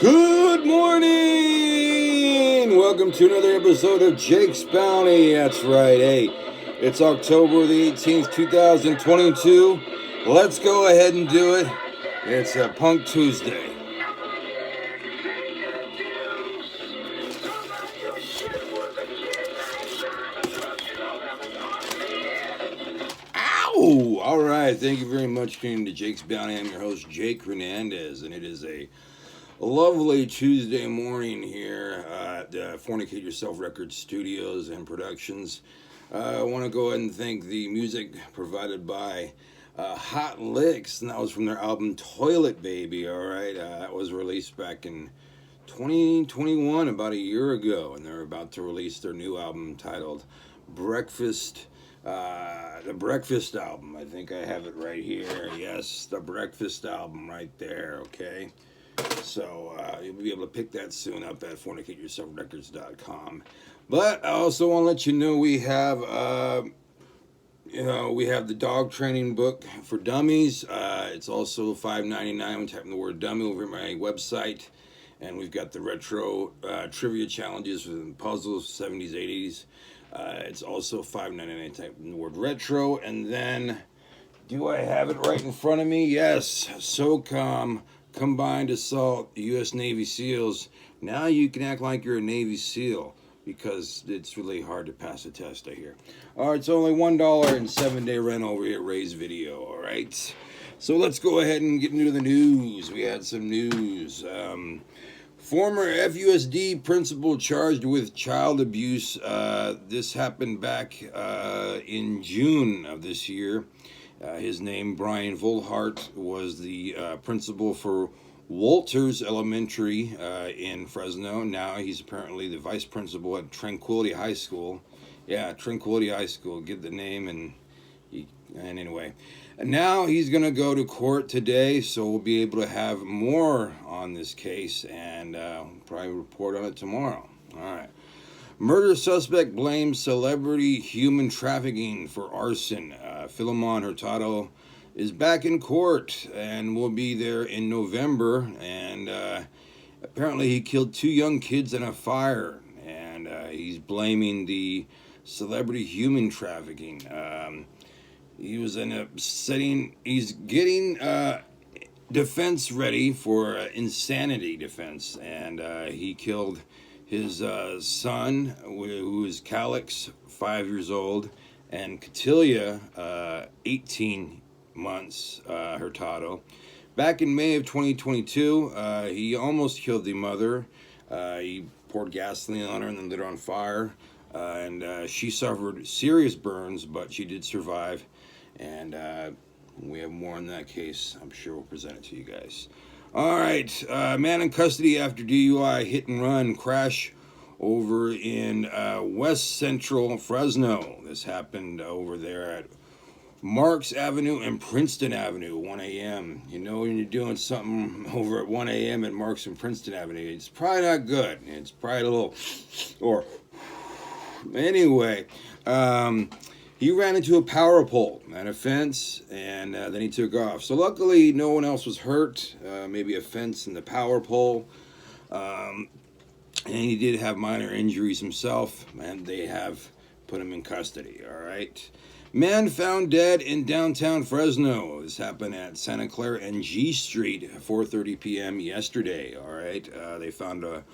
Good morning! Welcome to another episode of Jake's Bounty. That's right, hey, it's October the 18th, 2022. Let's go ahead and do it. It's a Punk Tuesday. Ow! All right, thank you very much for tuning to Jake's Bounty. I'm your host, Jake Hernandez, and it is a lovely Tuesday morning here at Fornicate Yourself Records Studios and Productions. I want to go ahead and thank the music provided by Hot Licks, and that was from their album Toilet Baby. All right, that was released back in 2021, about a year ago, and they're about to release their new album titled Breakfast. The Breakfast album. I think I have it right here. Yes, the Breakfast album right there. Okay. So you'll be able to pick that soon up at fornicateyourselfrecords.com. But I also want to let you know we have the dog training book for dummies. It's also $5.99 when you type in the word dummy over at my website. And we've got the retro trivia challenges with puzzles, 70s, 80s. It's also $5.99 type in the word retro. And then, do I have it right in front of me? Yes, SOCOM Combined Assault U.S. Navy SEALs. Now you can act like you're a Navy SEAL because it's really hard to pass a test, I hear. All right, it's only $1 and 7-day rent over here at Ray's Video, all right? So let's go ahead and get into the news. We had some news. Former FUSD principal charged with child abuse. This happened back in June of this year. His name, Brian Volhart, was the principal for Walters Elementary in Fresno. Now he's apparently the vice principal at Tranquility High School. Yeah, Tranquility High School. Get the name and anyway. And now he's going to go to court today, so we'll be able to have more on this case and probably report on it tomorrow. All right. Murder suspect blames celebrity human trafficking for arson. Filemon Hurtado is back in court and will be there in November. And apparently he killed 2 young kids in a fire. And he's blaming the celebrity human trafficking. He was he's getting defense ready for insanity defense. And he killed his son, who is Calix, 5 years old, and Catilia, 18 months, Hurtado. Back in May of 2022, he almost killed the mother. He poured gasoline on her and then lit her on fire. And she suffered serious burns, but she did survive. And we have more on that case. I'm sure we'll present it to you guys. All right, man in custody after DUI hit and run crash over in West Central Fresno. This happened over there at Marks Avenue and Princeton Avenue, 1 a.m. You know, when you're doing something over at 1 a.m. at Marks and Princeton Avenue, it's probably not good. It's probably a little, or anyway, he ran into a power pole and a fence, and then he took off. So luckily, no one else was hurt. Maybe a fence and the power pole. And he did have minor injuries himself, and they have put him in custody, all right? Man found dead in downtown Fresno. This happened at Santa Clara and G Street at 4:30 p.m. yesterday, all right? They found a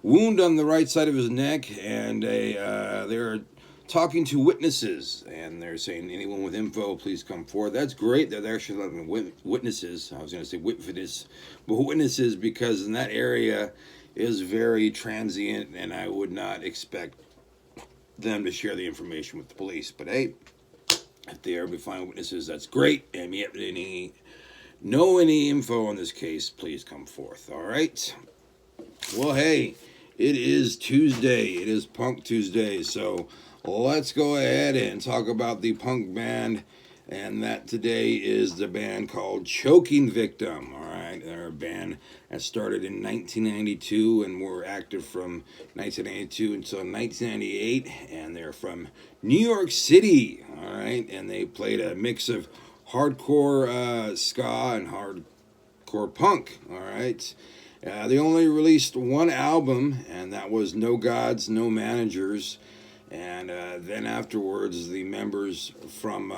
wound on the right side of his neck, and they're talking to witnesses, and they're saying, anyone with info, please come forward. That's great that they're actually letting witnesses. I was going to say witnesses, but witnesses, because in that area is very transient, and I would not expect them to share the information with the police. But hey, if they ever find witnesses, that's great. And yet, any info on this case, please come forth. All right. Well, hey, it is Tuesday. It is Punk Tuesday, so let's go ahead and talk about the punk band, and that today is the band called Choking Victim, all right? They're a band that started in 1992 and were active from 1992 until 1998, and they're from New York City, all right? And they played a mix of hardcore ska and hardcore punk, all right? They only released one album, and that was No Gods, No Managers. And then afterwards, the members from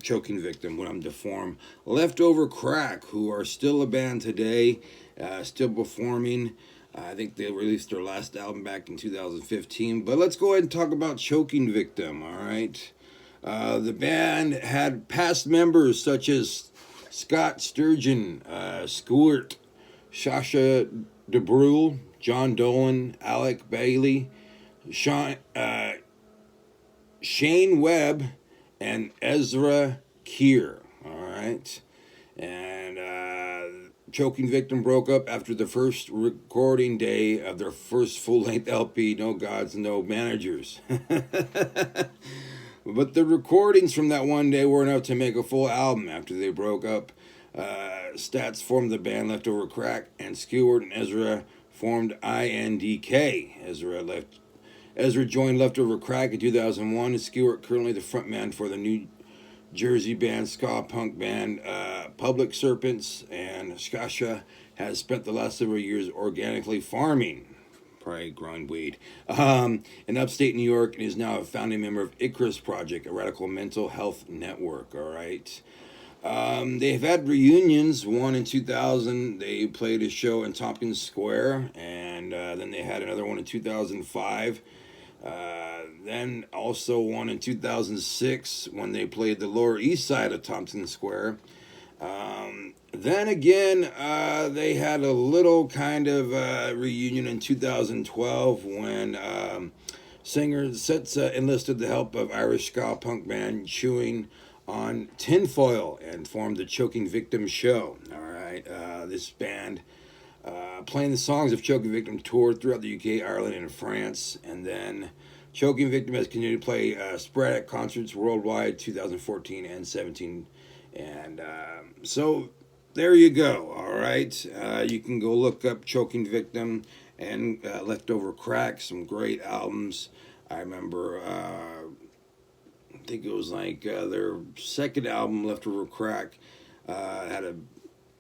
Choking Victim went on to form Leftover Crack, who are still a band today, still performing. I think they released their last album back in 2015. But let's go ahead and talk about Choking Victim, all right? The band had past members such as Scott Sturgeon, Stuart, Sasha DeBrule, John Dolan, Alec Bailey, Shane Webb, and Ezra Keir. All right. And Choking Victim broke up after the first recording day of their first full-length LP, No Gods, No Managers. But the recordings from that one day were enough to make a full album. After they broke up, Stats formed the band Leftover Crack, and Stewart and Ezra formed INDK. Ezra joined Leftover Crack in 2001. Stewart currently the frontman for the New Jersey band, ska punk band Public Serpents, and Sasha has spent the last several years organically farming, probably growing weed, in upstate New York, and is now a founding member of Icarus Project, a radical mental health network. All right. They've had reunions. One in 2000, they played a show in Tompkins Square, and then they had another one in 2005. Then also one in 2006 when they played the Lower East Side of Tompkins Square. Then again, they had a little kind of reunion in 2012 when singer Setsa enlisted the help of Irish ska punk band Chewing on Tinfoil and formed the Choking Victim Show. All right, this band playing the songs of Choking Victim toured throughout the UK, Ireland, and France, and then Choking Victim has continued to play sporadic concerts worldwide, 2014 and 17, and so there you go. All right, you can go look up Choking Victim and Leftover Crack, some great albums. I remember. I think it was like their second album, Leftover Crack, had a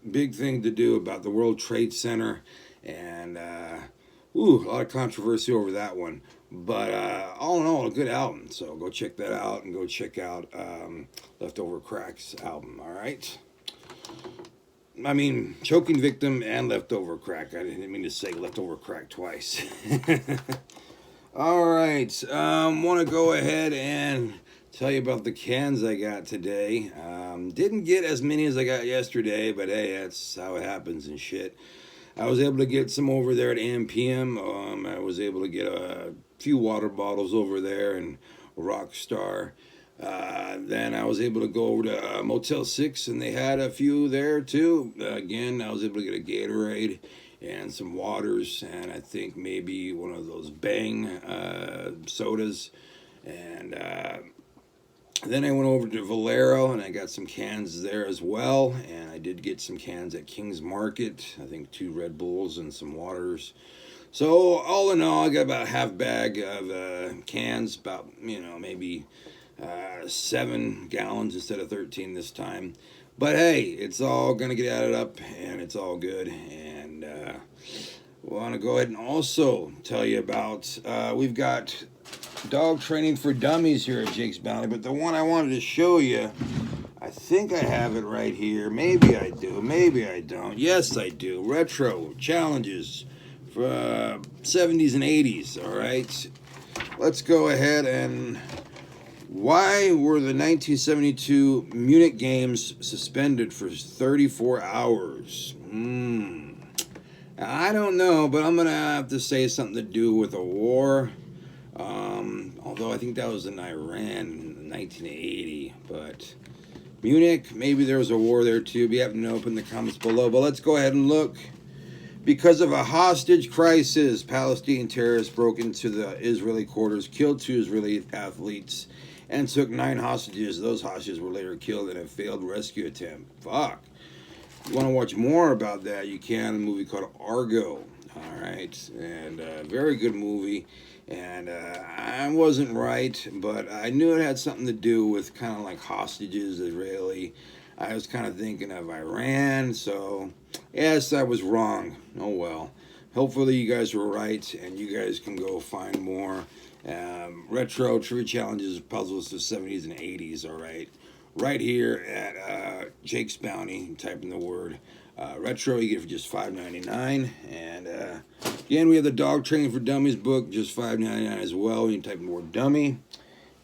big thing to do about the World Trade Center, and a lot of controversy over that one. But all in all, a good album. So go check that out, and go check out Leftover Crack's album. All right. I mean, Choking Victim and Leftover Crack. I didn't mean to say Leftover Crack twice. All right. Want to go ahead and tell you about the cans I got today. Didn't get as many as I got yesterday, but hey, that's how it happens and shit. I was able to get some over there at AMPM. I was able to get a few water bottles over there and Rockstar. Then I was able to go over to Motel 6, and they had a few there too. Again, I was able to get a Gatorade and some waters, and I think maybe one of those Bang sodas. And then I went over to Valero, and I got some cans there as well. And I did get some cans at King's Market. I think 2 Red Bulls and some waters. So all in all, I got about a half bag of cans, about, maybe 7 gallons instead of 13 this time. But hey, it's all going to get added up, and it's all good. And I want to go ahead and also tell you about, we've got dog training for dummies here at Jake's Bounty, but the one I wanted to show you, I think I have it right here. Maybe I do, maybe I don't. Yes, I do. Retro challenges for 70s and 80s, all right? Let's go ahead and... Why were the 1972 Munich Games suspended for 34 hours? I don't know, but I'm going to have to say something to do with a war. Although I think that was in Iran in 1980. But Munich, maybe there was a war there too. We have to know up in the comments below. But let's go ahead and look. Because of a hostage crisis, Palestinian terrorists broke into the Israeli quarters, killed 2 Israeli athletes, and took 9 hostages. Those hostages were later killed in a failed rescue attempt. Fuck. If you want to watch more about that, you can. A movie called Argo. All right. And a very good movie. And I wasn't right, but I knew it had something to do with kind of like hostages, Israeli. I was kind of thinking of Iran, so yes, I was wrong. Oh well. Hopefully, you guys were right, and you guys can go find more retro trivia challenges, puzzles of the 70s and 80s. All right here at Jake's Bounty. Type in the word retro, you get it for just $5.99. And again, we have the Dog Training for Dummies book, just $5.99 as well. You can type in the word dummy.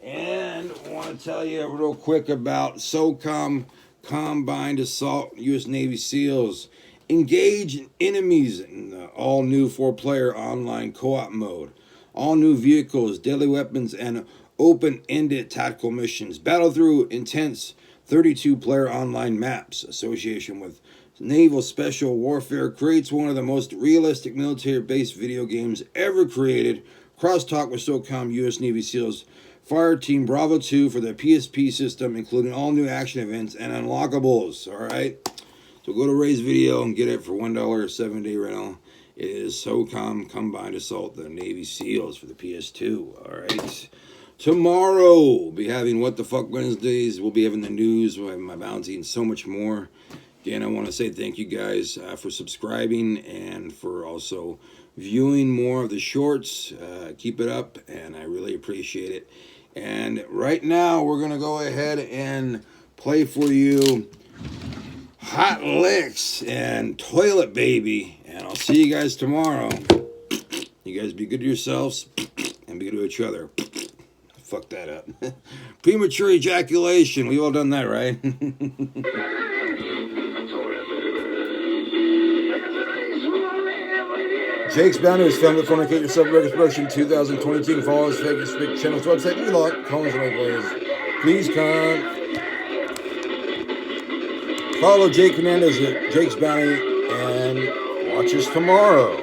And I want to tell you real quick about SOCOM Combined Assault U.S. Navy SEALs. Engage enemies in the all-new 4-player online co-op mode. All new vehicles, deadly weapons, and open-ended tactical missions. Battle through intense 32-player online maps. Association with Naval Special Warfare creates one of the most realistic military-based video games ever created. Crosstalk with SOCOM U.S. Navy SEALs Fire Team Bravo 2 for the PSP system, including all new action events and unlockables. All right. So go to Ray's video and get it for $1 a 7-day rental. It is SOCOM Combined Assault, the Navy SEALs for the PS2. All right. Tomorrow, we'll be having What the Fuck Wednesdays. We'll be having the news, we'll have my bounty, and so much more. Again, I want to say thank you guys for subscribing and for also viewing more of the shorts. Keep it up, and I really appreciate it. And right now, we're going to go ahead and play for you Hot Licks and Toilet Baby. And I'll see you guys tomorrow. You guys be good to yourselves and be good to each other. Fuck that up. Premature ejaculation. We've all done that, right? Jake's Bounty was filmed at Fornicate Yourself Records Production 2022. You can follow us at Facebook channel's website. You like, comments, and likes. Please come. Follow Jake Hernandez at Jake's Bounty and watch us tomorrow.